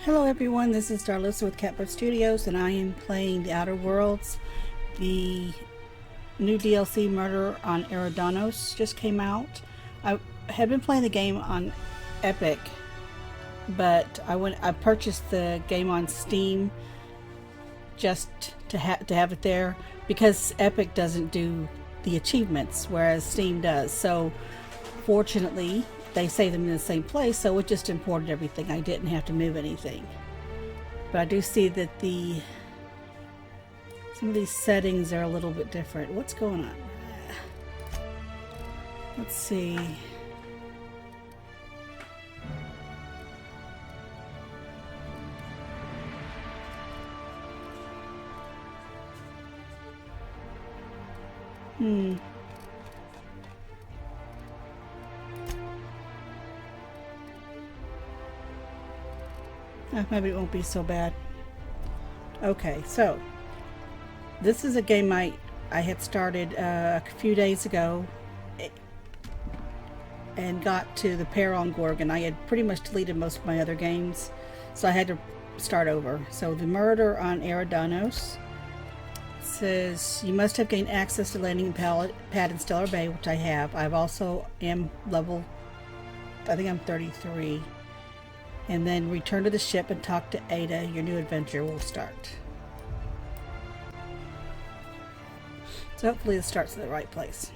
Hello everyone, this is Darlissa with Catbird Studios, and I am playing The Outer Worlds. The new DLC Murder on Eridanos just came out. I had been playing the game on Epic, but I purchased the game on Steam just to have it there because Epic doesn't do the achievements, whereas Steam does. So fortunately, they save them in the same place, so it just imported everything. I didn't have to move anything. But I do see that some of these settings are a little bit different. What's going on? Let's see. Maybe it won't be so bad. Okay, so this is a game I had started a few days ago and got to the Peron Gorgon. I had pretty much deleted most of my other games, so I had to start over. So the Murder on Eridanos says you must have gained access to landing pad in Stellar Bay, which I have. I've also am level, I think I'm 33. And then return to the ship and talk to Ada. Your new adventure will start. So hopefully it starts in the right place.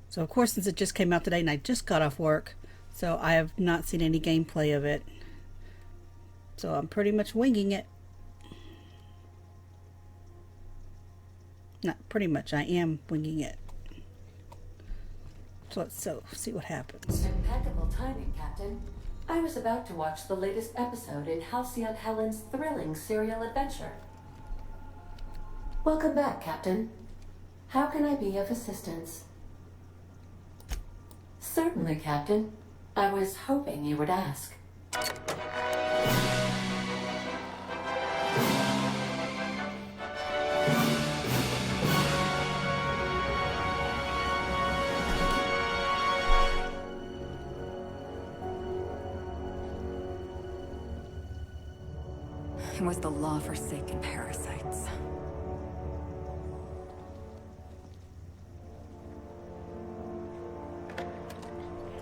So of course, since it just came out today and I just got off work, so I have not seen any gameplay of it. So I'm pretty much winging it. Not pretty much, I am winging it. So let's see what happens. Impeccable timing, Captain. I was about to watch the latest episode in Halcyon Helen's thrilling serial adventure. Welcome back, Captain. How can I be of assistance? Certainly, Captain. I was hoping you would ask. It was the law-forsaken parasites.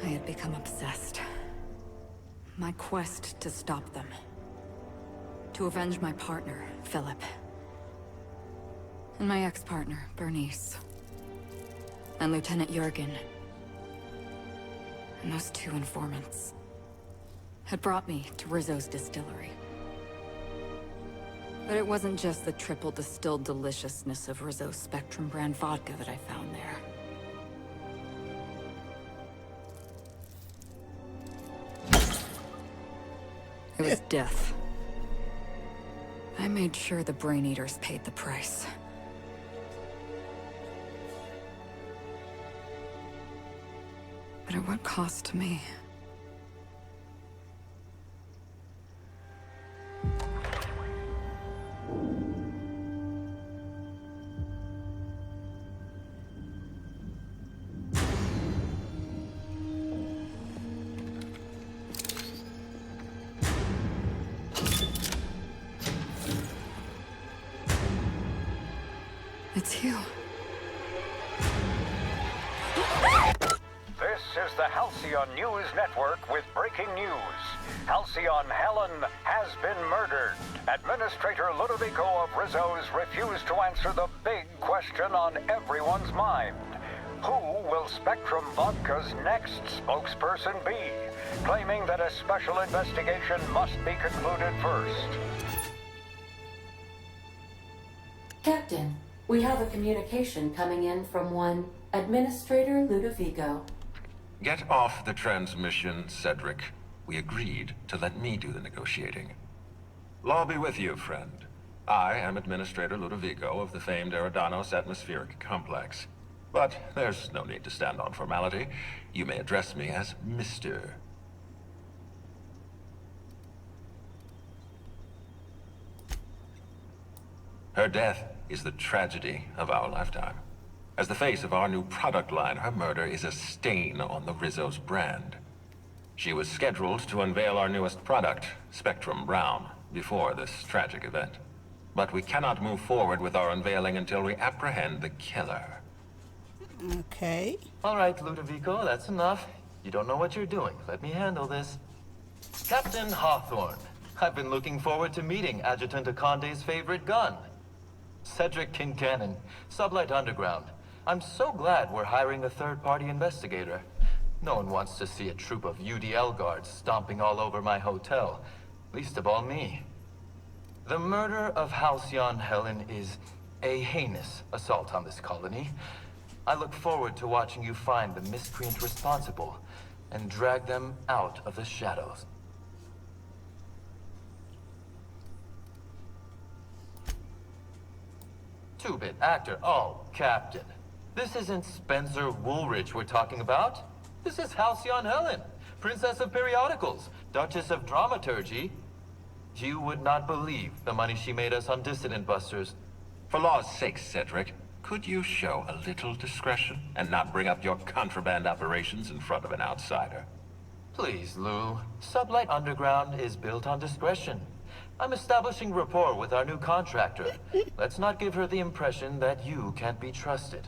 I had become obsessed. My quest to stop them. To avenge my partner, Philip. And my ex-partner, Bernice. And Lieutenant Jurgen. And those two informants had brought me to Rizzo's distillery. But it wasn't just the triple distilled deliciousness of Rizzo's Spectrum brand vodka that I found there. It was death. I made sure the Brain Eaters paid the price. But at what cost to me? It's you. This is the Halcyon News Network with breaking news. Halcyon Helen has been murdered. Administrator Ludovico of Rizzo's refused to answer the big question on everyone's mind. Who will Spectrum Vodka's next spokesperson be? Claiming that a special investigation must be concluded first. Captain, we have a communication coming in from one Administrator Ludovico. Get off the transmission, Cedric. We agreed to let me do the negotiating. Law be with you, friend. I am Administrator Ludovico of the famed Eridanos Atmospheric Complex. But there's no need to stand on formality. You may address me as Mr. Her death is the tragedy of our lifetime. As the face of our new product line, her murder is a stain on the Rizzo's brand. She was scheduled to unveil our newest product, Spectrum Brown, before this tragic event. But we cannot move forward with our unveiling until we apprehend the killer. Okay. All right, Ludovico, that's enough. You don't know what you're doing. Let me handle this. Captain Hawthorne, I've been looking forward to meeting Adjutant Akonde's favorite gun. Cedric Kincannon, Sublight Underground. I'm so glad we're hiring a third-party investigator. No one wants to see a troop of UDL guards stomping all over my hotel, least of all me. The murder of Halcyon Helen is a heinous assault on this colony. I look forward to watching you find the miscreant responsible and drag them out of the shadows. Two-bit actor. Oh, Captain. This isn't Spencer Woolridge we're talking about. This is Halcyon Helen, Princess of Periodicals, Duchess of Dramaturgy. You would not believe the money she made us on Dissident Busters. For law's sake, Cedric, could you show a little discretion and not bring up your contraband operations in front of an outsider? Please, Lou. Sublight Underground is built on discretion. I'm establishing rapport with our new contractor. Let's not give her the impression that you can't be trusted.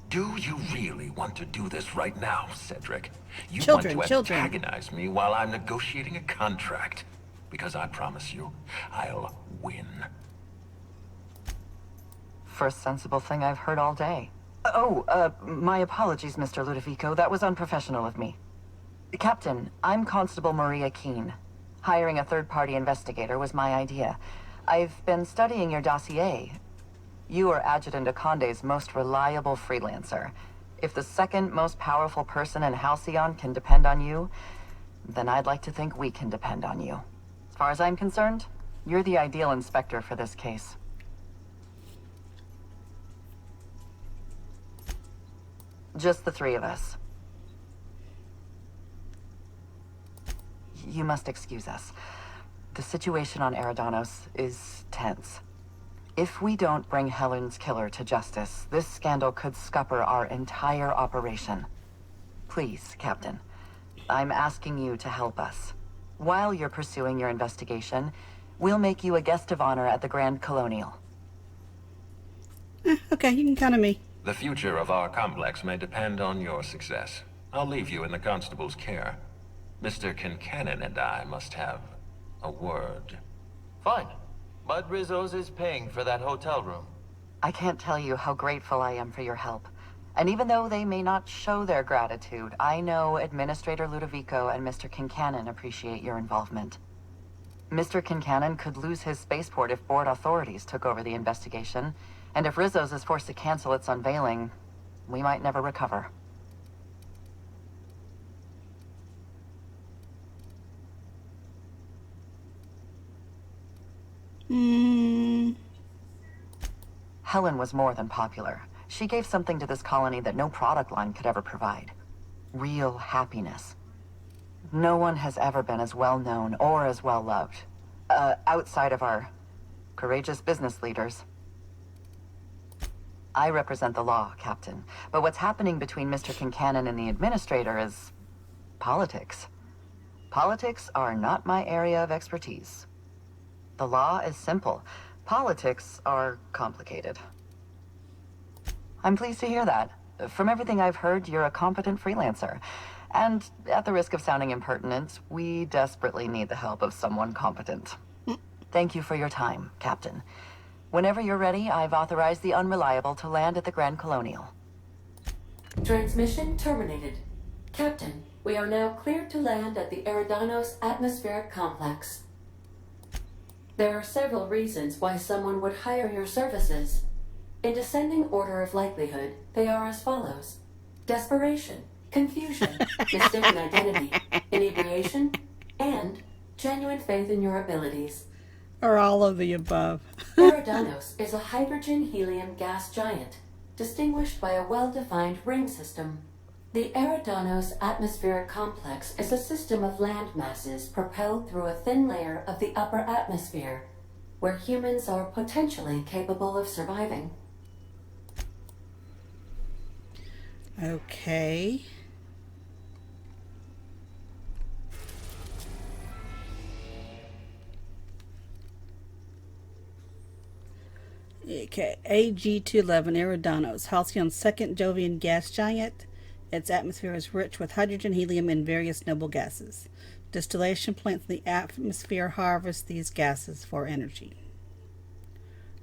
Do you really want to do this right now, Cedric? You Children, want to children. antagonize me while I'm negotiating a contract? Because I promise you, I'll win. First sensible thing I've heard all day. My apologies, Mr. Ludovico. That was unprofessional of me. Captain, I'm Constable Maria Keene. Hiring a third-party investigator was my idea. I've been studying your dossier. You are Adjutant Akonde's most reliable freelancer. If the second most powerful person in Halcyon can depend on you, then I'd like to think we can depend on you. As far as I'm concerned, you're the ideal inspector for this case. Just the three of us. You must excuse us. The situation on Eridanos is tense. If we don't bring Helen's killer to justice, this scandal could scupper our entire operation. Please, Captain, I'm asking you to help us. While you're pursuing your investigation, we'll make you a guest of honor at the Grand Colonial. Okay, you can count on me. The future of our complex may depend on your success. I'll leave you in the constable's care. Mr. Kincannon and I must have a word. Fine. Bud Rizzo's is paying for that hotel room. I can't tell you how grateful I am for your help. And even though they may not show their gratitude, I know Administrator Ludovico and Mr. Kincannon appreciate your involvement. Mr. Kincannon could lose his spaceport if board authorities took over the investigation, and if Rizzo's is forced to cancel its unveiling, we might never recover. Helen was more than popular. She gave something to this colony that no product line could ever provide. Real happiness. No one has ever been as well known or as well loved. Outside of our courageous business leaders. I represent the law, Captain. But what's happening between Mr. Kincannon and the Administrator is politics. Politics are not my area of expertise. The law is simple. Politics are complicated. I'm pleased to hear that. From everything I've heard, you're a competent freelancer. And at the risk of sounding impertinent, we desperately need the help of someone competent. Thank you for your time, Captain. Whenever you're ready, I've authorized the Unreliable to land at the Grand Colonial. Transmission terminated. Captain, we are now cleared to land at the Eridanos atmospheric complex. There are several reasons why someone would hire your services. In descending order of likelihood, they are as follows: desperation, confusion, mistaken identity, inebriation, and genuine faith in your abilities. Or all of the above. Eridanos is a hydrogen-helium gas giant, distinguished by a well-defined ring system. The Eridanos atmospheric complex is a system of land masses propelled through a thin layer of the upper atmosphere, where humans are potentially capable of surviving. Okay. Okay, AG-211 Eridanos, Halcyon's second Jovian gas giant. Its atmosphere is rich with hydrogen, helium, and various noble gases. Distillation plants in the atmosphere harvest these gases for energy.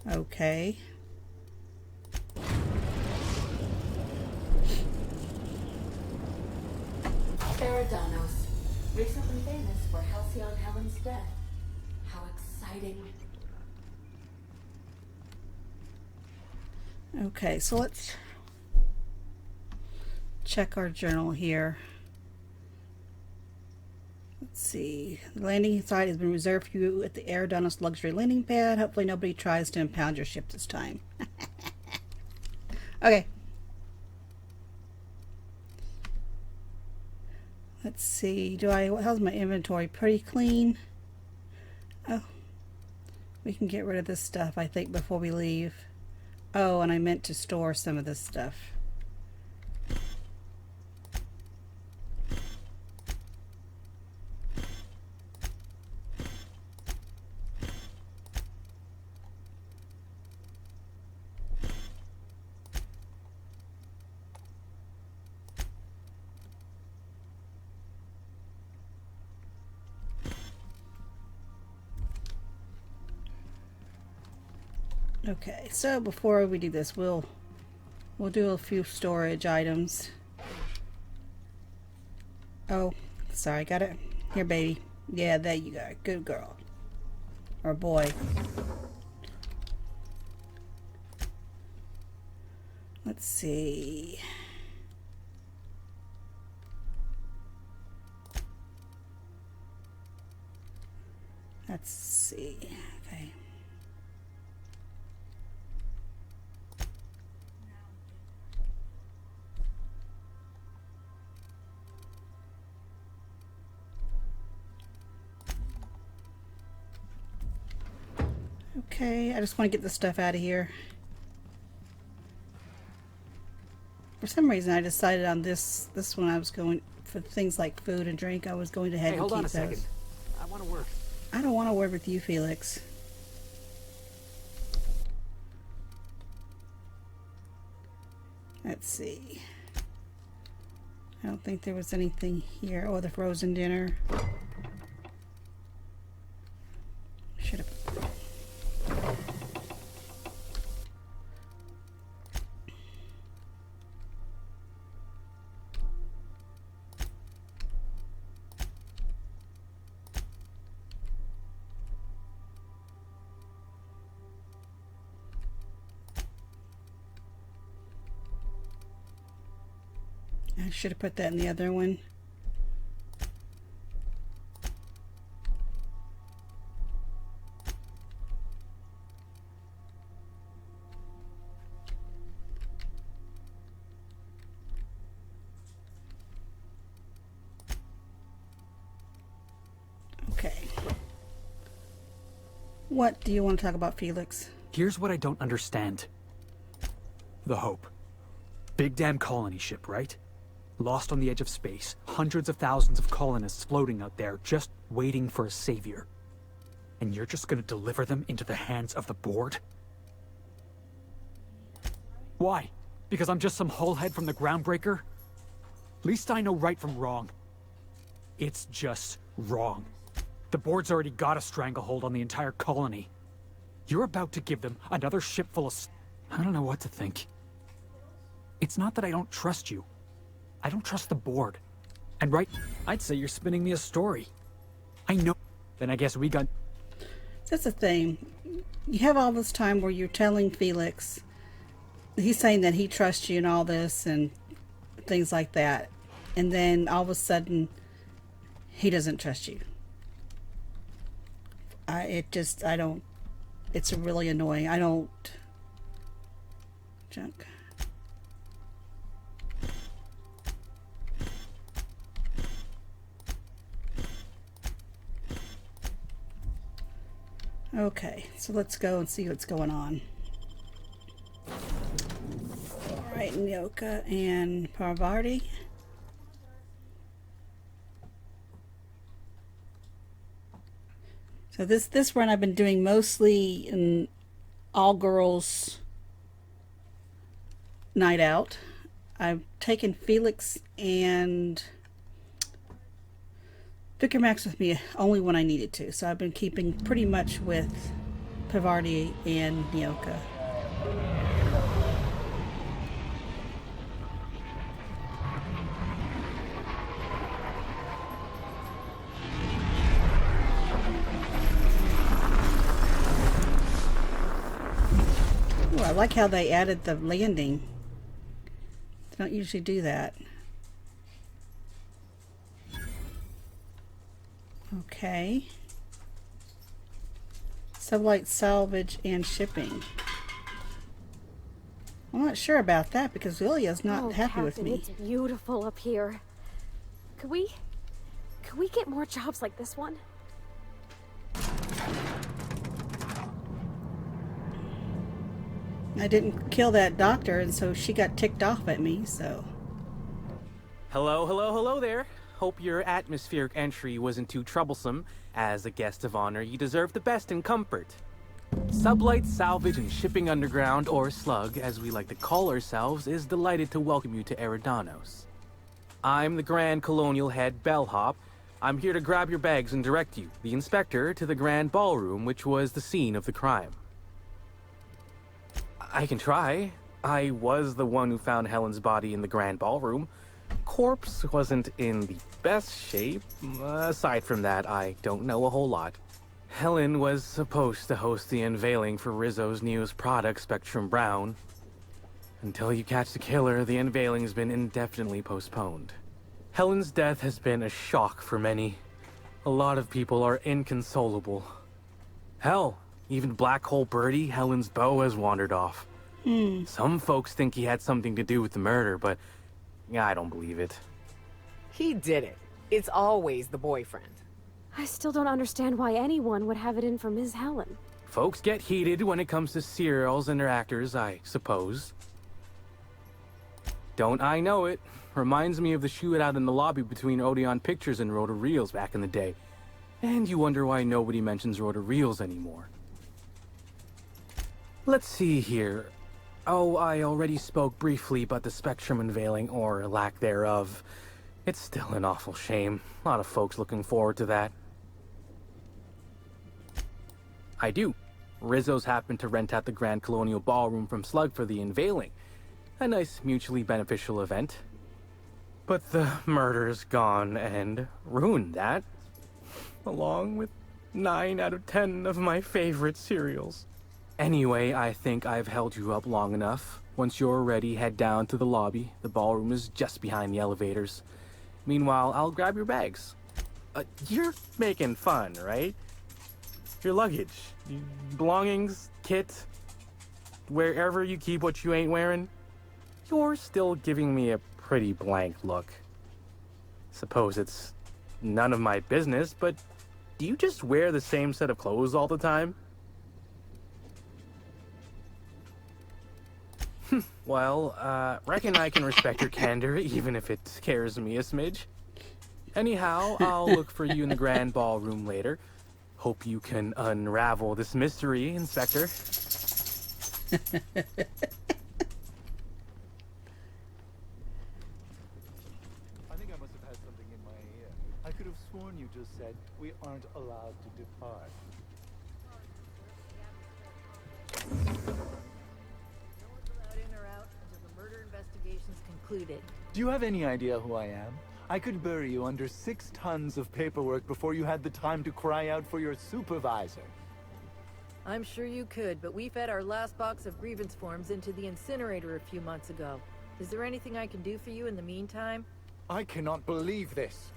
Okay. Eridanos, recently famous for Halcyon Helen's death. How exciting. Okay, so let's check our journal here. Let's see. The landing site has been reserved for you at the Eridanos luxury landing pad. Hopefully nobody tries to impound your ship this time. Okay. Let's see. How's my inventory? Pretty clean. Oh. We can get rid of this stuff, I think, before we leave. Oh, and I meant to store some of this stuff. Okay, so before we do this, we'll do a few storage items. Oh, sorry, got it. Here, baby. Yeah, there you go. Good girl. Or boy. Let's see. Let's see. Okay. Okay, I just want to get this stuff out of here. For some reason, I decided on this one. I was going for things like food and drink. I was going to head and keep those. Hold on a second. I want to work. I don't want to work with you, Felix. Let's see. I don't think there was anything here. Oh, the frozen dinner. Should have. I should have put that in the other one. Okay. What do you want to talk about, Felix? Here's what I don't understand. The Hope. Big damn colony ship, right? Lost on the edge of space. Hundreds of thousands of colonists floating out there, just waiting for a savior. And you're just gonna deliver them into the hands of the board? Why? Because I'm just some hullhead from the Groundbreaker? Least I know right from wrong. It's just wrong. The board's already got a stranglehold on the entire colony. You're about to give them another ship full of I don't know what to think. It's not that I don't trust you. I don't trust the board. And right, I'd say you're spinning me a story. I know. Then I guess we got... That's the thing. You have all this time where you're telling Felix, he's saying that he trusts you and all this and things like that. And then all of a sudden, he doesn't trust you. I don't, it's really annoying. I don't, junk. Okay, so let's go and see what's going on. Alright, Nyoka and Parvati. So this run I've been doing mostly in all girls night out. I've taken Felix and Victor Max with me only when I needed to, so I've been keeping pretty much with Pavardi and Nyoka. Ooh, I like how they added the landing. They don't usually do that. Okay. Sublight salvage and shipping. I'm not sure about that because Lilia's not happy with me. It's beautiful up here. Could we get more jobs like this one? I didn't kill that doctor, and so she got ticked off at me, so. Hello there. Hope your atmospheric entry wasn't too troublesome. As a guest of honor, you deserve the best in comfort. Sublight Salvage and Shipping Underground, or Slug, as we like to call ourselves, is delighted to welcome you to Eridanos. I'm the Grand Colonial Head Bellhop. I'm here to grab your bags and direct you, the inspector, to the Grand Ballroom, which was the scene of the crime. I can try. I was the one who found Helen's body in the Grand Ballroom. Corpse wasn't in the best shape. Aside from that, I don't know a whole lot. Helen was supposed to host the unveiling for Rizzo's newest product, Spectrum Brown. Until you catch the killer, the unveiling's been indefinitely postponed. Helen's death has been a shock for many. A lot of people are inconsolable. Hell, even Black Hole Birdie, Helen's beau, has wandered off. Some folks think he had something to do with the murder, but I don't believe it. He did it. It's always the boyfriend. I still don't understand why anyone would have it in for Ms. Helen. Folks get heated when it comes to serials and their actors, I suppose. Don't I know it? Reminds me of the shootout in the lobby between Odeon Pictures and Rota Reels back in the day. And you wonder why nobody mentions Rota Reels anymore. Let's see here. Oh, I already spoke briefly about the Spectrum unveiling, or lack thereof. It's still an awful shame. A lot of folks looking forward to that. I do. Rizzo's happened to rent out the Grand Colonial Ballroom from Slug for the unveiling. A nice mutually beneficial event. But the murder's gone and ruined that. Along with 9 out of 10 of my favorite cereals. Anyway, I think I've held you up long enough. Once you're ready, head down to the lobby. The ballroom is just behind the elevators. Meanwhile, I'll grab your bags. You're making fun, right? Your luggage, belongings, kit, wherever you keep what you ain't wearing. You're still giving me a pretty blank look. Suppose it's none of my business, but do you just wear the same set of clothes all the time? Well, reckon I can respect your candor, even if it scares me a smidge. Anyhow, I'll look for you in the Grand Ballroom later. Hope you can unravel this mystery, Inspector. I think I must have had something in my ear. I could have sworn you just said, we aren't allowed to depart. Concluded. Do you have any idea who I am? I could bury you under 6 tons of paperwork before you had the time to cry out for your supervisor. I'm sure you could, but we fed our last box of grievance forms into the incinerator a few months ago. Is there anything I can do for you in the meantime? I cannot believe this.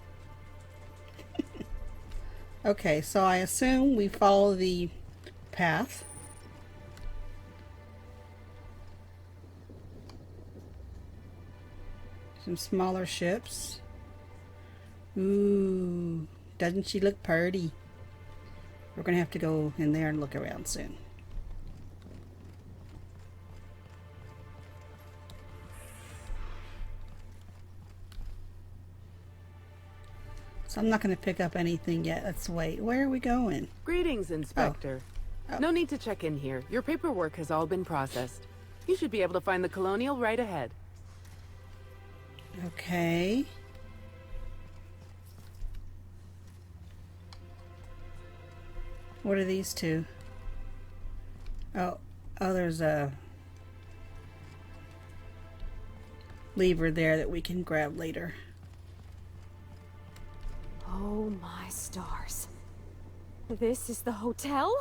Okay, so I assume we follow the path. Some smaller ships. Ooh, doesn't she look pretty? We're gonna have to go in there and look around soon. So I'm not gonna pick up anything yet. Let's wait. Where are we going? Greetings, Inspector. No need to check in here. Your paperwork has all been processed. You should be able to find the Colonial right ahead. Okay. What are these two? Oh, there's a lever there that we can grab later. Oh my stars. This is the hotel?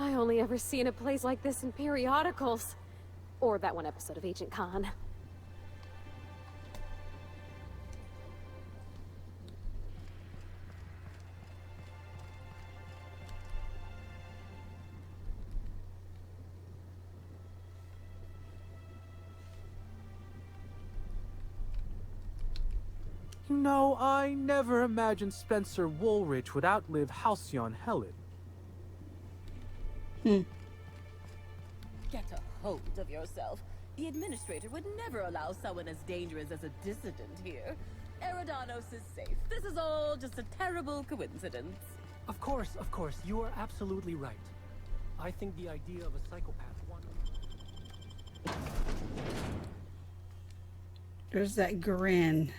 I only ever seen a place like this in periodicals. Or that one episode of Agent Khan. You know, I never imagined Spencer Woolrich would outlive Halcyon Helen. Hmm. Get a hold of yourself. The Administrator would never allow someone as dangerous as a dissident here. Eridanos is safe. This is all just a terrible coincidence. Of course, you are absolutely right. I think the idea of a psychopath There's that grin.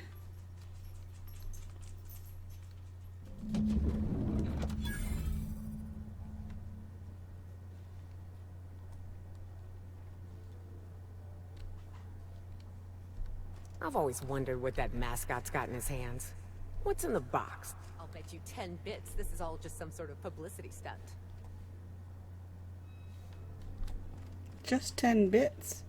I've always wondered what that mascot's got in his hands. What's in the box? I'll bet you 10 bits this is all just some sort of publicity stunt. Just 10 bits.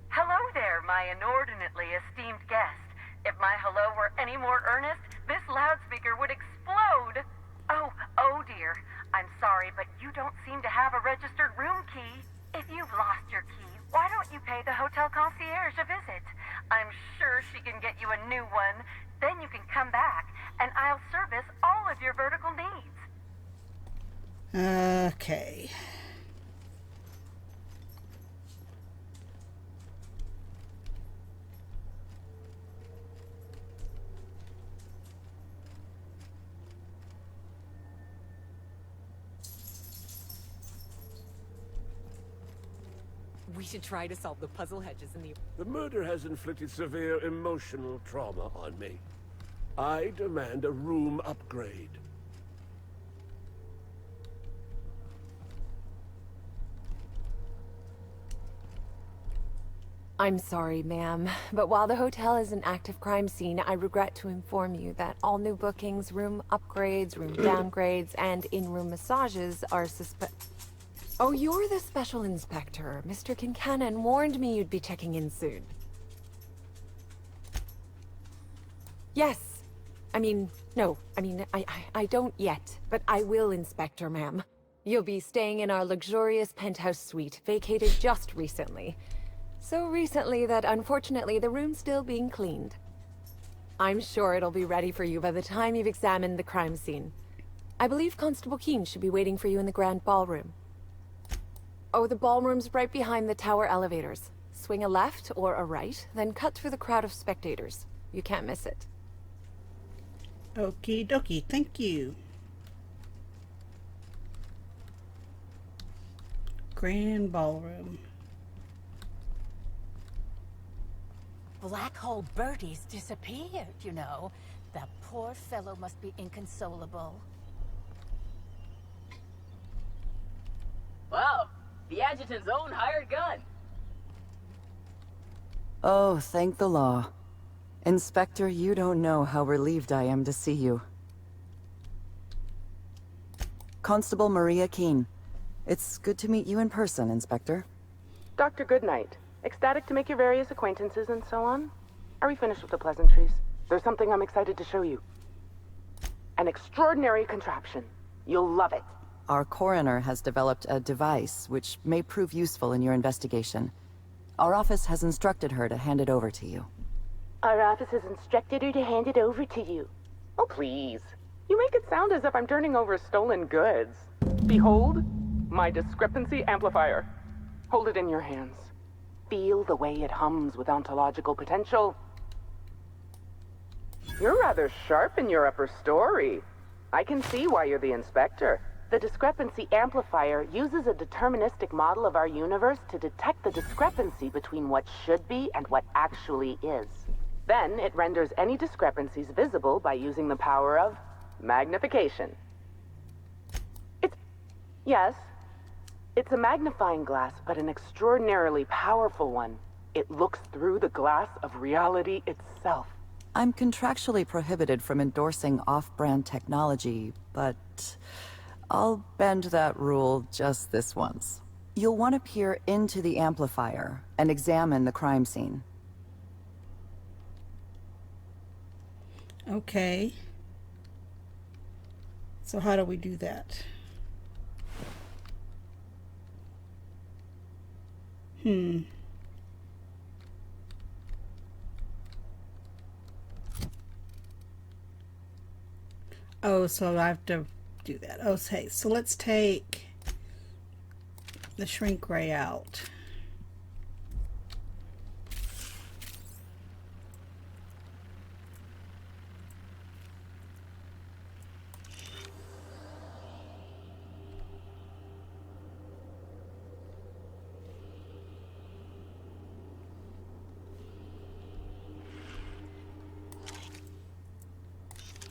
Hello there, my inordinately esteemed guest. If my hello were any more earnest, this loudspeaker would explode. Oh dear. I'm sorry, but you don't seem to have a registered room key. If you've lost your key, why don't you pay the hotel concierge a visit? I'm sure she can get you a new one. Then you can come back, and I'll service all of your vertical needs. Okay. We should try to solve the puzzle hedges in the... The murder has inflicted severe emotional trauma on me. I demand a room upgrade. I'm sorry, ma'am, but while the hotel is an active crime scene, I regret to inform you that all new bookings, room upgrades, room downgrades, and in-room massages are Oh, you're the special inspector. Mr. Kincannon warned me you'd be checking in soon. Yes. I don't yet, but I will, Inspector, ma'am. You'll be staying in our luxurious penthouse suite, vacated just recently. So recently that unfortunately the room's still being cleaned. I'm sure it'll be ready for you by the time you've examined the crime scene. I believe Constable Keene should be waiting for you in the grand ballroom. Oh, the ballroom's right behind the tower elevators. Swing a left or a right, then cut through the crowd of spectators. You can't miss it. Okie dokie, thank you. Grand ballroom. Black Hole Birdie's disappeared, you know. That poor fellow must be inconsolable. Wow, the adjutant's own hired gun. Oh, thank the law. Inspector, you don't know how relieved I am to see you. Constable Maria Keene. It's good to meet you in person, Inspector. Dr. Goodnight. Ecstatic to make your various acquaintances and so on. Are we finished with the pleasantries? There's something I'm excited to show you. An extraordinary contraption. You'll love it. Our coroner has developed a device which may prove useful in your investigation. Our office has instructed her to hand it over to you. Our office has instructed her to hand it over to you. Oh, please. You make it sound as if I'm turning over stolen goods. Behold, my discrepancy amplifier. Hold it in your hands. Feel the way it hums with ontological potential. You're rather sharp in your upper story. I can see why you're the inspector. The discrepancy amplifier uses a deterministic model of our universe to detect the discrepancy between what should be and what actually is. Then it renders any discrepancies visible by using the power of magnification. Yes, it's a magnifying glass, but an extraordinarily powerful one. It looks through the glass of reality itself. I'm contractually prohibited from endorsing off-brand technology, but I'll bend that rule just this once. You'll want to peer into the amplifier and examine the crime scene. Okay. So how do we do that? Oh, so I have to do that. Okay, so let's take the shrink ray out.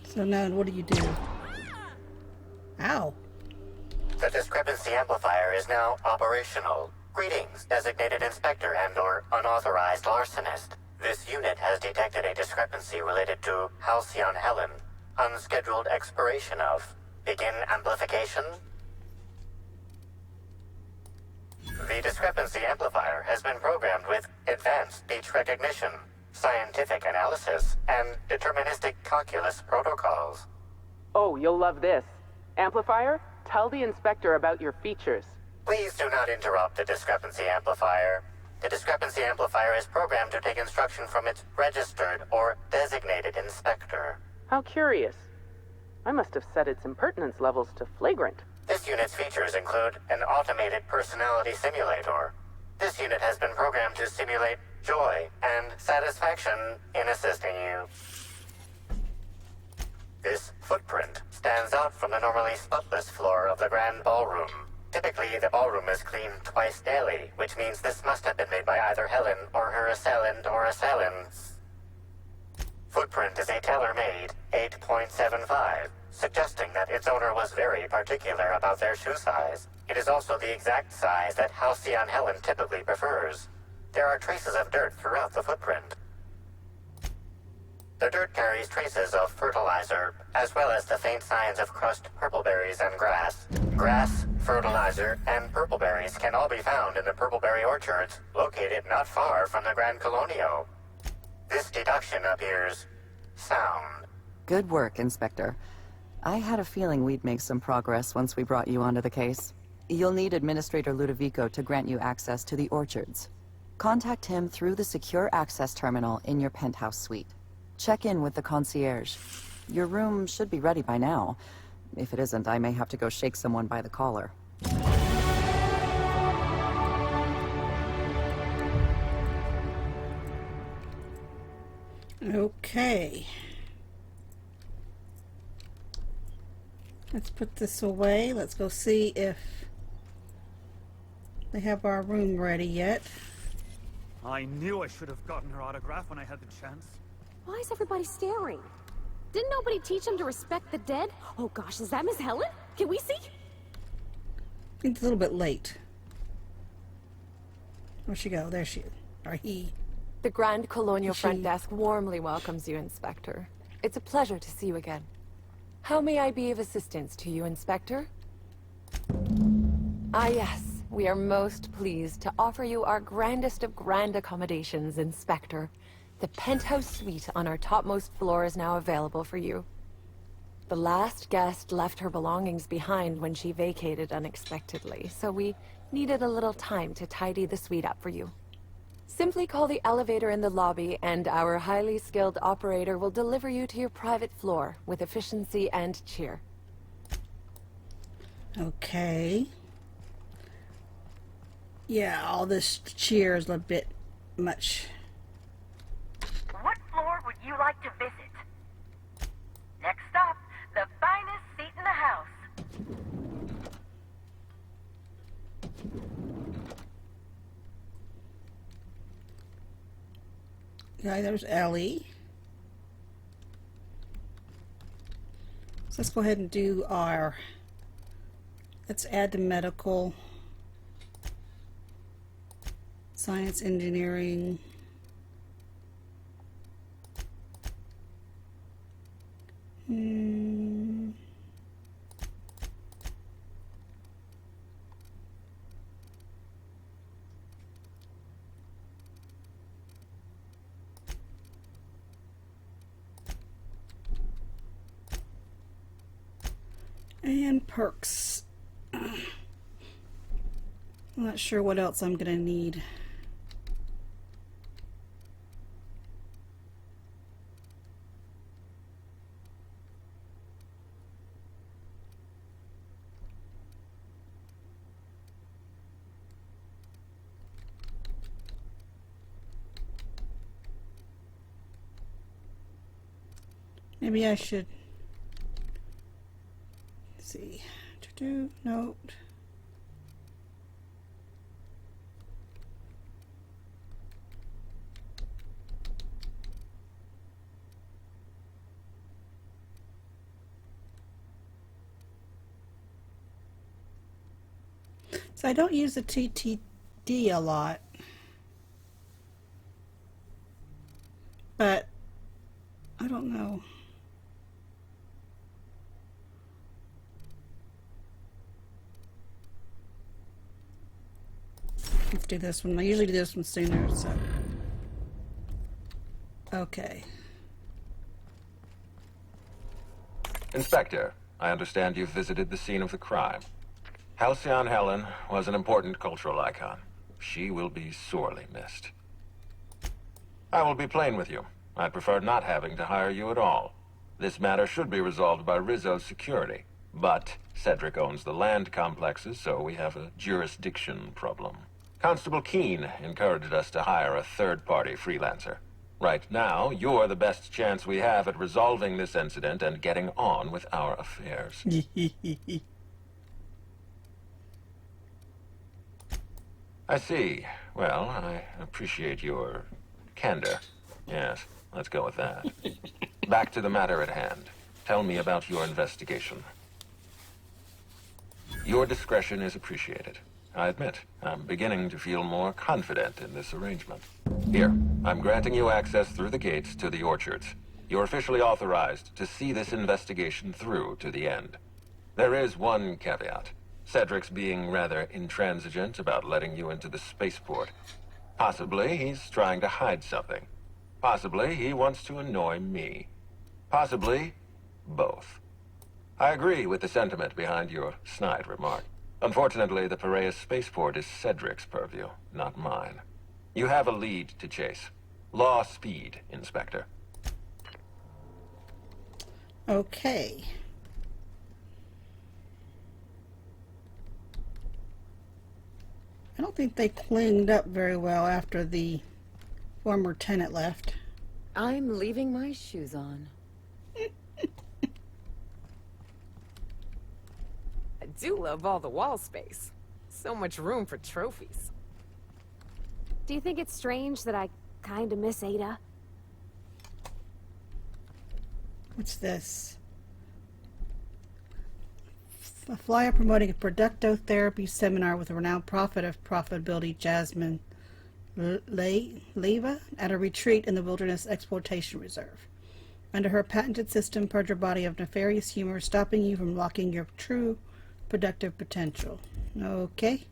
So now what do you do? Ow. The discrepancy amplifier is now operational. Greetings, designated inspector and/or unauthorized larcenist. This unit has detected a discrepancy related to Halcyon Helen. Unscheduled expiration of. Begin amplification. The discrepancy amplifier has been programmed with advanced speech recognition, scientific analysis, and deterministic calculus protocols. Oh, you'll love this. Amplifier, tell the inspector about your features. Please do not interrupt the discrepancy amplifier. The discrepancy amplifier is programmed to take instruction from its registered or designated inspector. How curious. I must have set its impertinence levels to flagrant. This unit's features include an automated personality simulator. This unit has been programmed to simulate joy and satisfaction in assisting you. This footprint stands out from the normally spotless floor of the grand ballroom. Typically, the ballroom is cleaned twice daily, which means this must have been made by either Helen or her assailant or assailants. Footprint is a tailor-made 8.75, suggesting that its owner was very particular about their shoe size. It is also the exact size that Halcyon Helen typically prefers. There are traces of dirt throughout the footprint. The dirt carries traces of fertilizer, as well as the faint signs of crushed purpleberries and grass. Grass, fertilizer, and purpleberries can all be found in the Purpleberry Orchards, located not far from the Grand Colonio. This deduction appears sound. Good work, Inspector. I had a feeling we'd make some progress once we brought you onto the case. You'll need Administrator Ludovico to grant you access to the orchards. Contact him through the secure access terminal in your penthouse suite. Check in with the concierge. Your room should be ready by now. If it isn't, I may have to go shake someone by the collar. Okay. Let's put this away. Let's go see if they have our room ready yet. I knew I should have gotten her autograph when I had the chance. Why is everybody staring? Didn't nobody teach them to respect the dead? Oh gosh, is that Miss Helen? Can we see? I think it's a little bit late. Where'd she go? There she is. Or he. The Grand Colonial front desk warmly welcomes you, Inspector. It's a pleasure to see you again. How may I be of assistance to you, Inspector? Ah, yes. We are most pleased to offer you our grandest of grand accommodations, Inspector. The penthouse suite on our topmost floor is now available for you. The last guest left her belongings behind when she vacated unexpectedly, so we needed a little time to tidy the suite up for you. Simply call the elevator in the lobby, and our highly skilled operator will deliver you to your private floor with efficiency and cheer. Okay. Yeah, all this cheer is a bit much. What floor would you like to visit? Next up, the finest Okay, there's Ellie. So let's go ahead and do our, let's add the medical, science, engineering, and perks. I'm not sure what else I'm gonna need. Maybe I should see. To-do note. So I don't use the TTD a lot, but I don't know. Let's do this one. I usually do this one sooner, so. Okay. Inspector, I understand you've visited the scene of the crime. Halcyon Helen was an important cultural icon. She will be sorely missed. I will be plain with you. I'd prefer not having to hire you at all. This matter should be resolved by Rizzo's security. But Cedric owns the land complexes, so we have a jurisdiction problem. Constable Keene encouraged us to hire a third-party freelancer. Right now, you're the best chance we have at resolving this incident and getting on with our affairs. I see. Well, I appreciate your candor. Yes, let's go with that. Back to the matter at hand. Tell me about your investigation. Your discretion is appreciated. I admit, I'm beginning to feel more confident in this arrangement. Here, I'm granting you access through the gates to the orchards. You're officially authorized to see this investigation through to the end. There is one caveat. Cedric's being rather intransigent about letting you into the spaceport. Possibly he's trying to hide something. Possibly he wants to annoy me. Possibly both. I agree with the sentiment behind your snide remark. Unfortunately, the Piraeus spaceport is Cedric's purview, not mine. You have a lead to chase. Law speed, Inspector. Okay. I don't think they cleaned up very well after the former tenant left. I'm leaving my shoes on. I do love all the wall space. So much room for trophies. Do you think it's strange that I kinda miss Ada? What's this? A flyer promoting a productotherapy seminar with a renowned prophet of profitability, Jasmine Leva, at a retreat in the Wilderness Exploitation Reserve. Under her patented system, purge your body of nefarious humor, stopping you from unlocking your true productive potential. Okay.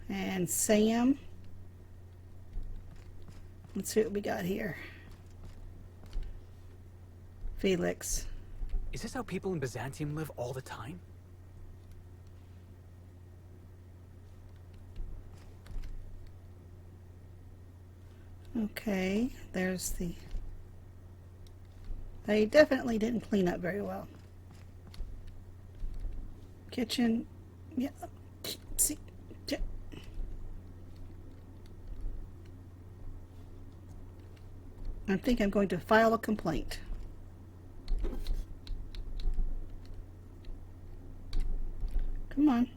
And Sam. Let's see what we got here. Felix. Is this how people in Byzantium live all the time? Okay, there's the... They definitely didn't clean up very well. Kitchen, yeah. See, yeah. I think I'm going to file a complaint. Come on.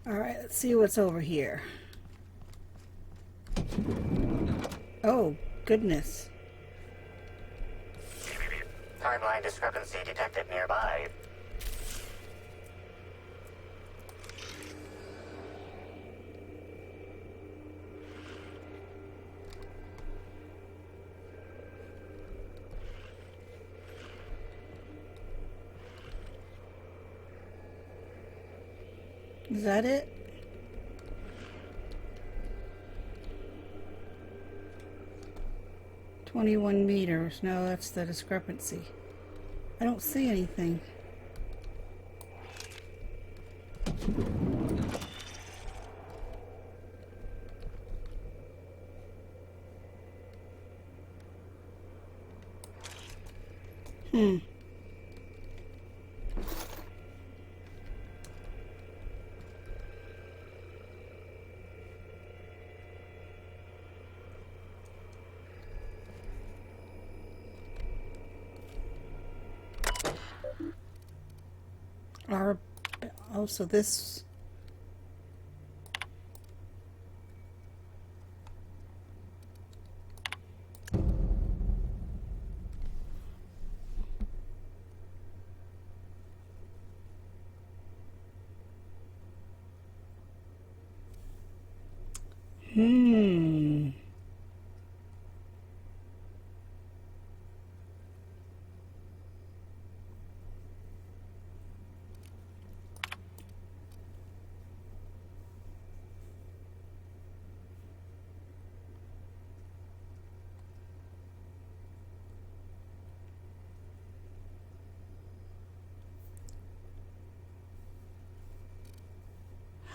Alright, let's see what's over here. Oh, goodness. Timeline discrepancy detected nearby. Is that it? $21 meters. No, that's the discrepancy. I don't see anything. Hmm. Oh, so this... Hmm.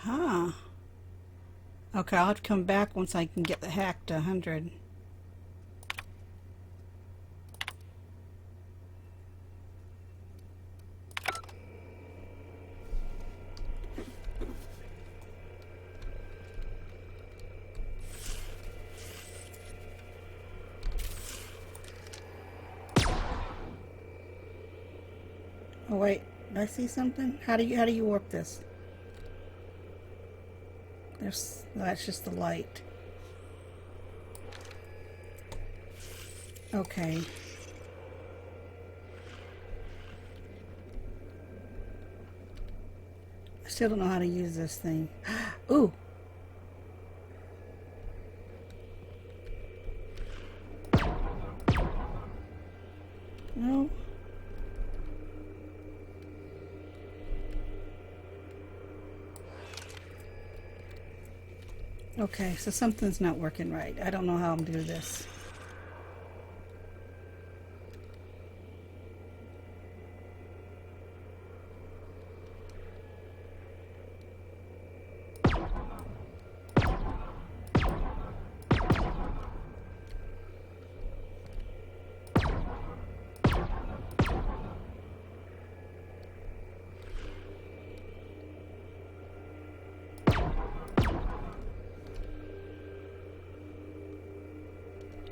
Huh. Okay, I'll have to come back once I can get the hack to 100. Oh wait, did I see something? How do you warp this? That's just the light. Okay. I still don't know how to use this thing. Ooh! No. Okay, so something's not working right. I don't know how I'm gonna do this.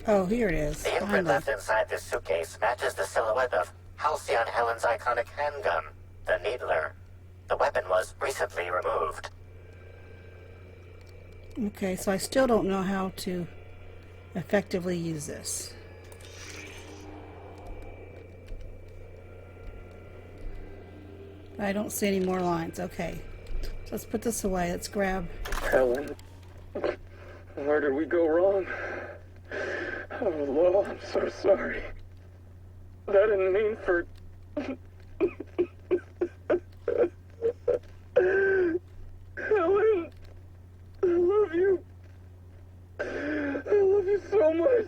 Oh, here it is. The imprint left inside this suitcase matches the silhouette of Halcyon Helen's iconic handgun, the Needler. The weapon was recently removed. Okay, so I still don't know how to effectively use this. I don't see any more lines. Okay, so let's put this away. Let's grab... Helen, where did we go wrong? Oh, Lord, I'm so sorry. I didn't mean for... Helen, I love you. I love you so much.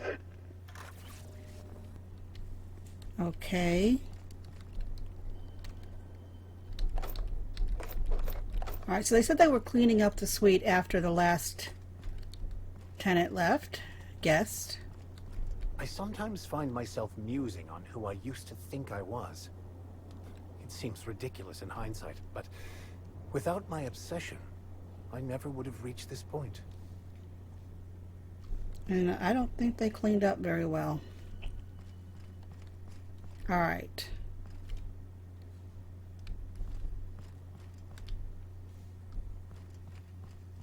Okay. Alright, so they said they were cleaning up the suite after the last tenant left. Guest. I sometimes find myself musing on who I used to think I was. It seems ridiculous in hindsight, but without my obsession, I never would have reached this point. And I don't think they cleaned up very well. Alright.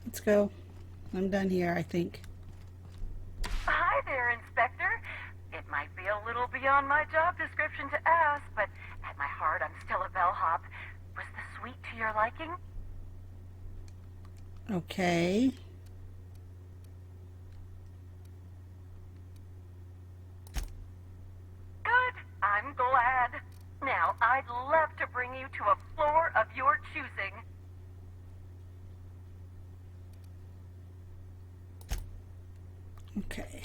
Let's go. I'm done here, I think. Hi there, Inspector. It might be a little beyond my job description to ask, but at my heart, I'm still a bellhop. Was the suite to your liking? Okay. Good. I'm glad. Now, I'd love to bring you to a floor of your choosing. Okay.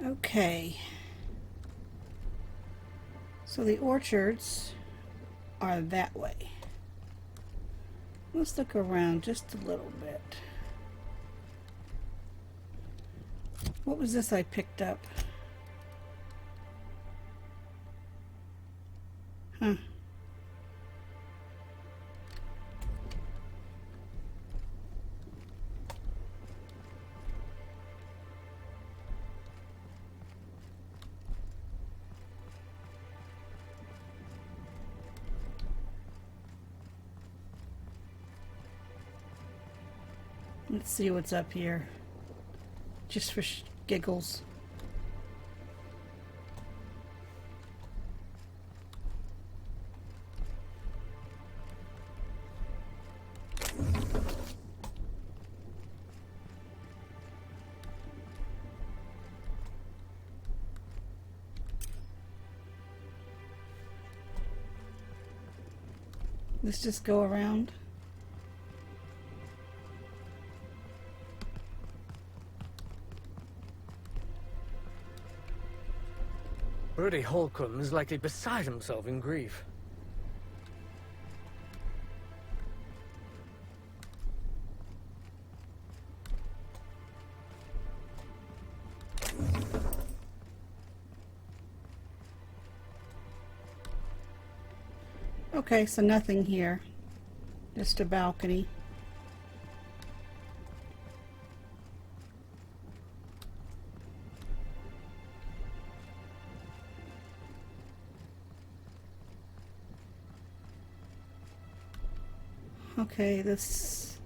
Okay. So the orchards are that way. Let's look around just a little bit. What was this I picked up? Huh. Let's see what's up here. Just for giggles. Let's just go around. Bertie Holcomb is likely beside himself in grief. Okay, so nothing here. Just a balcony. Okay, this...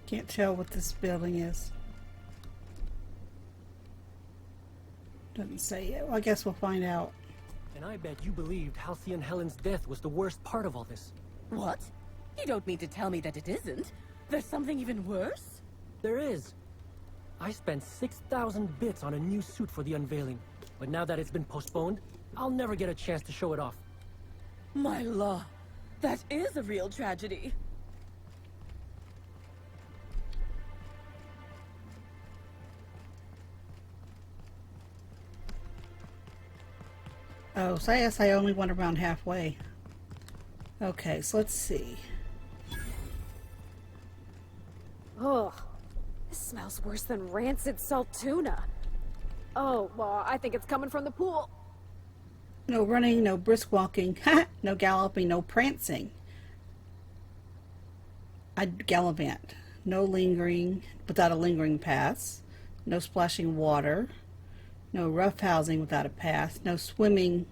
Can't tell what this building is. Doesn't say yet. Well, I guess we'll find out. And I bet you believed Halcyon Helen's death was the worst part of all this. What? You don't mean to tell me that it isn't? There's something even worse? There is. I spent 6,000 bits on a new suit for the unveiling, but now that it's been postponed, I'll never get a chance to show it off. My law, that is a real tragedy. Oh, so I guess I only went around halfway. Okay, so let's see. Ugh. This smells worse than rancid salt tuna. Oh, well, I think it's coming from the pool. No running, no brisk walking, no galloping, no prancing. I'd gallivant. No lingering without a lingering pass. No splashing water. No roughhousing without a pass. No swimming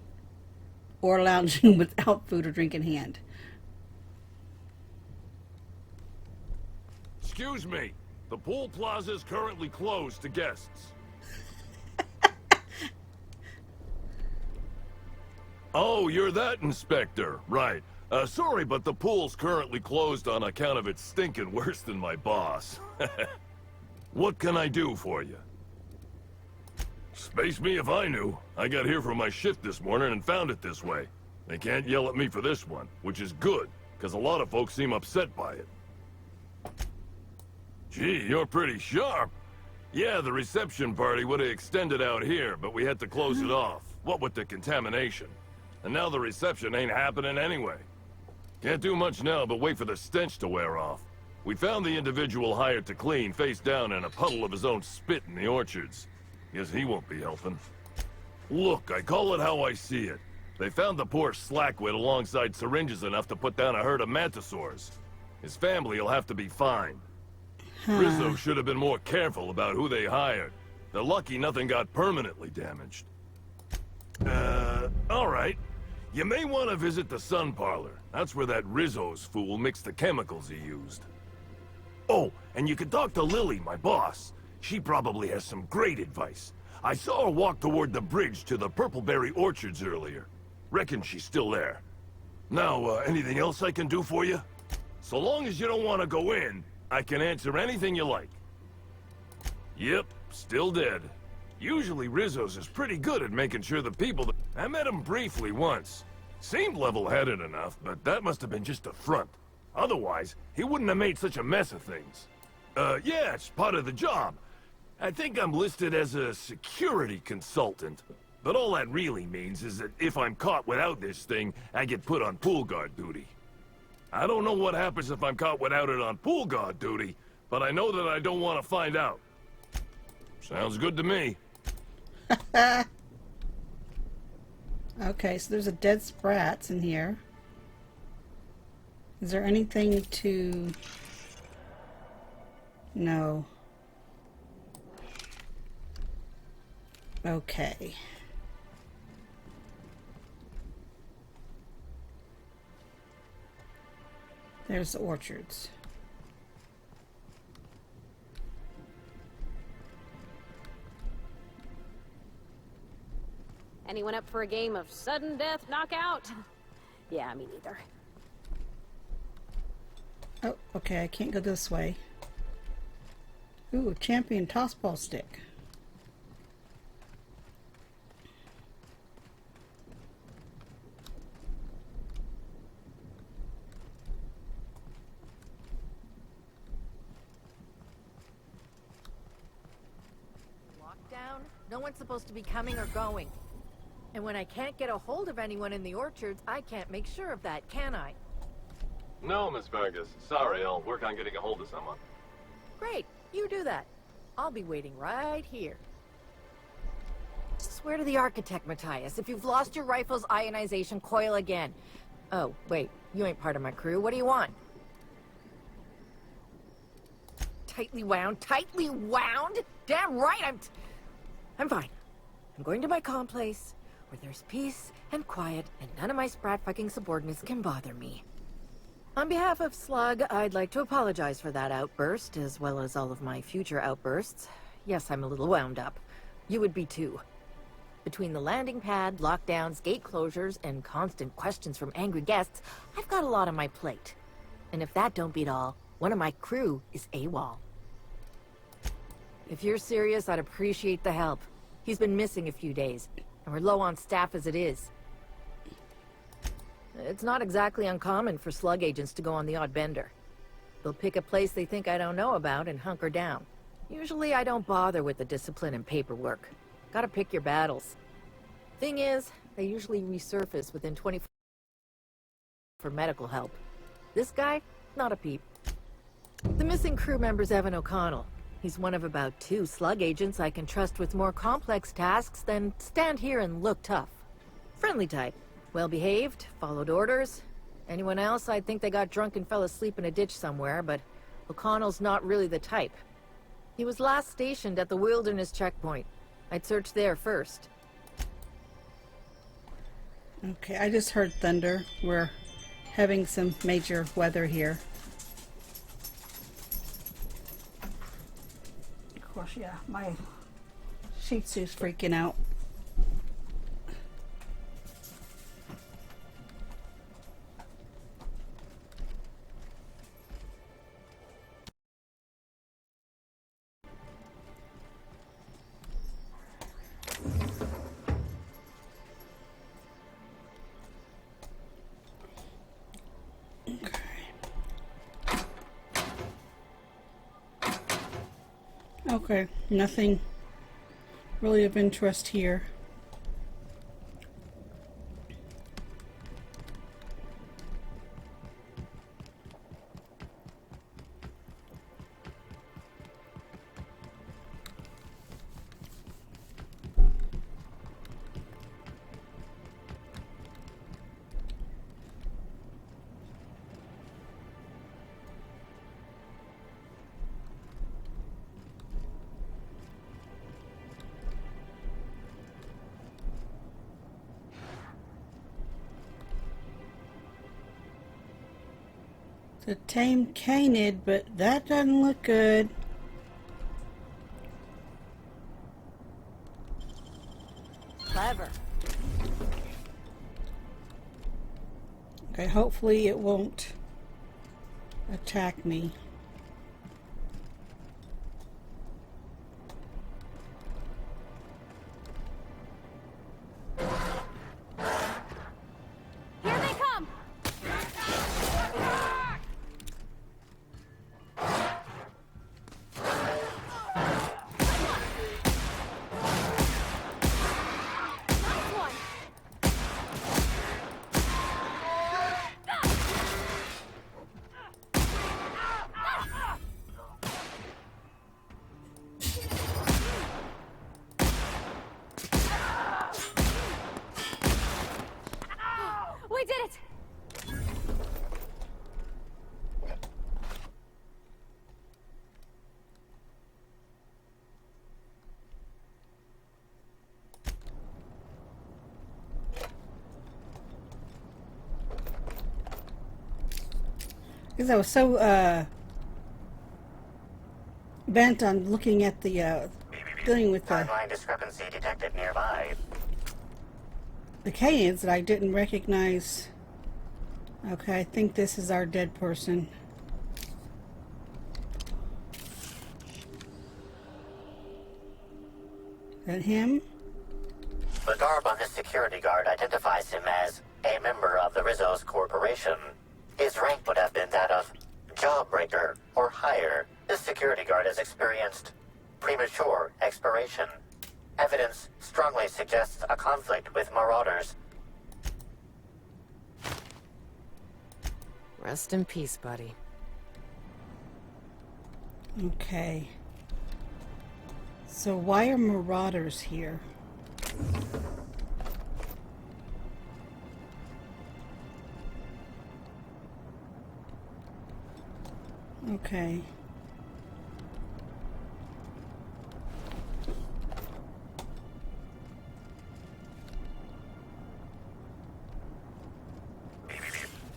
or lounging without food or drink in hand. Excuse me. The pool plaza is currently closed to guests. Oh, you're that inspector. Right. Sorry, but the pool's currently closed on account of it stinking worse than my boss. What can I do for you? Space me if I knew. I got here for my shift this morning and found it this way. They can't yell at me for this one, which is good, because a lot of folks seem upset by it. Gee, you're pretty sharp. Yeah, the reception party would have extended out here, but we had to close it off. What with the contamination. And now the reception ain't happening anyway. Can't do much now but wait for the stench to wear off. We found the individual hired to clean face down in a puddle of his own spit in the orchards. Guess he won't be helping. Look, I call it how I see it. They found the poor slackwit alongside syringes enough to put down a herd of mantisaurs. His family will have to be fined. Rizzo should have been more careful about who they hired. They're lucky nothing got permanently damaged. Alright. You may want to visit the Sun Parlor. That's where that Rizzo's fool mixed the chemicals he used. Oh, and you can talk to Lily, my boss. She probably has some great advice. I saw her walk toward the bridge to the Purpleberry Orchards earlier. Reckon she's still there. Now, anything else I can do for you? So long as you don't want to go in, I can answer anything you like. Yep, still dead. Usually Rizzo's is pretty good at making sure the people that... I met him briefly once. Seemed level-headed enough, but that must have been just a front. Otherwise, he wouldn't have made such a mess of things. Yeah, it's part of the job. I think I'm listed as a security consultant. But all that really means is that if I'm caught without this thing, I get put on pool guard duty. I don't know what happens if I'm caught without it on pool guard duty, but I know that I don't want to find out. Sounds good to me. Okay, so there's a dead sprats in here. Is there anything to... No. Okay. There's the orchards. Anyone up for a game of sudden death knockout? Yeah, me neither. Oh, okay, I can't go this way. Ooh, champion tossball stick. Lockdown? No one's supposed to be coming or going. And when I can't get a hold of anyone in the orchards, I can't make sure of that, can I? No, Miss Vargas. Sorry, I'll work on getting a hold of someone. Great, you do that. I'll be waiting right here. Swear to the architect, Matthias, if you've lost your rifle's ionization coil again. Oh, wait, you ain't part of my crew. What do you want? Tightly wound? Tightly wound? Damn right, I'm fine. I'm going to my calm place, where there's peace and quiet, and none of my sprat-fucking subordinates can bother me. On behalf of Slug, I'd like to apologize for that outburst, as well as all of my future outbursts. Yes, I'm a little wound up. You would be too. Between the landing pad, lockdowns, gate closures, and constant questions from angry guests, I've got a lot on my plate. And if that don't beat all, one of my crew is AWOL. If you're serious, I'd appreciate the help. He's been missing a few days, and we're low on staff as it is. It's not exactly uncommon for slug agents to go on the odd bender. They'll pick a place they think I don't know about and hunker down. Usually I don't bother with the discipline and paperwork. Gotta pick your battles. Thing is, they usually resurface within 24 for medical help. This guy, not a peep. The missing crew member's Evan O'Connell. He's one of about 2 slug agents I can trust with more complex tasks than stand here and look tough. Friendly type. Well-behaved, followed orders. Anyone else, I'd think they got drunk and fell asleep in a ditch somewhere, but O'Connell's not really the type. He was last stationed at the Wilderness checkpoint. I'd search there first. Okay, I just heard thunder. We're having some major weather here. Of course, yeah, my Shih Tzu's freaking out. Okay, nothing really of interest here. It's a tame canid, but that doesn't look good. Clever. Okay, hopefully it won't attack me. Here they come! Nice one! We did it! Because I was so bent on looking at the dealing with the Timeline discrepancy detected nearby. canids that I didn't recognize. Okay, I think this is our dead person. Is that him? The garb on his security guard identifies him as a member of the Rizzo's corporation. His rank would have been that of jawbreaker or higher. This security guard has experienced premature expiration. Evidence strongly suggests a conflict with marauders. Rest in peace, buddy. Okay. So why are marauders here? Okay.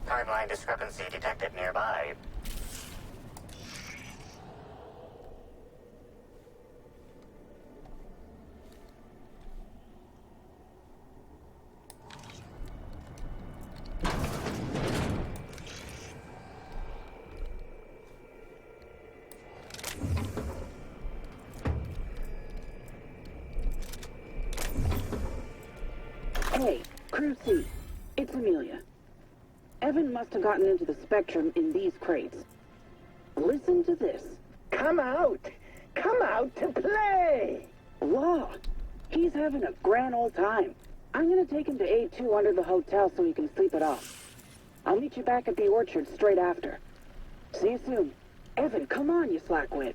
Timeline discrepancy detected nearby. Hey, Crew C. It's Amelia. Evan must have gotten into the Spectrum in these crates. Listen to this. Come out! Come out to play! Law, he's having a grand old time. I'm gonna take him to A2 under the hotel so he can sleep it off. I'll meet you back at the orchard straight after. See you soon. Evan, come on, you slackwit.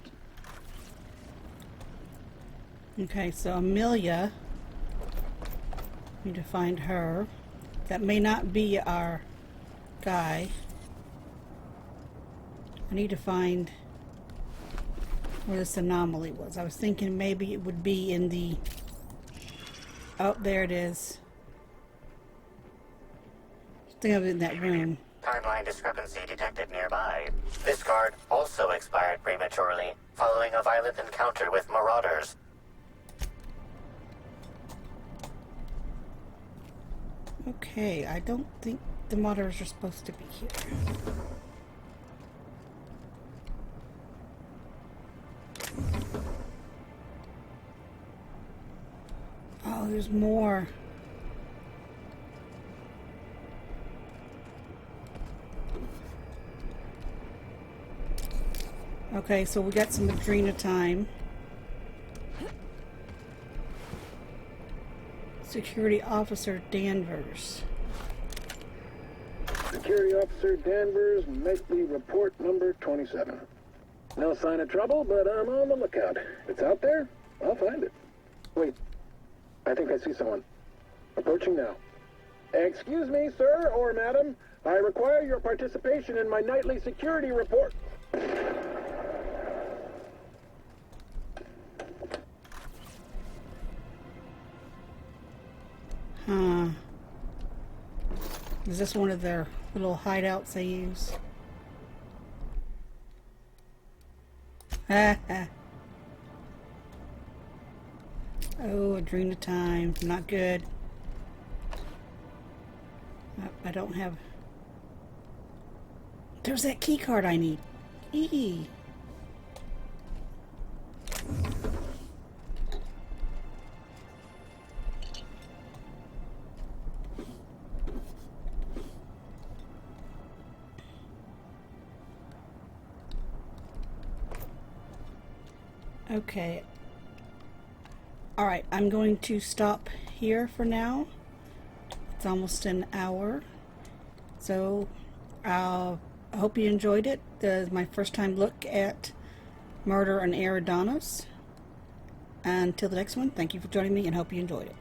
Okay, so Amelia. Need to find her. That may not be our guy. I need to find where this anomaly was. I was thinking maybe it would be in the... Oh, there it is. I think I was in that room. Timeline discrepancy detected nearby. This guard also expired prematurely, following a violent encounter with marauders. Okay, I don't think the marauders are supposed to be here. Oh, there's more. Okay, so we got some Adrena time. Security Officer Danvers. Security Officer Danvers, nightly report number 27. No sign of trouble, but I'm on the lookout. It's out there, I'll find it. Wait, I think I see someone. Approaching now. Excuse me, sir or madam. I require your participation in my nightly security report. Is this one of their little hideouts they use? Oh, a dream of time. Not good. I don't have... There's that key card I need. Eee. Okay. Alright, I'm going to stop here for now. It's almost an hour. So, I hope you enjoyed it. This is my first time look at Murder on Eridanos. Until the next one, thank you for joining me and hope you enjoyed it.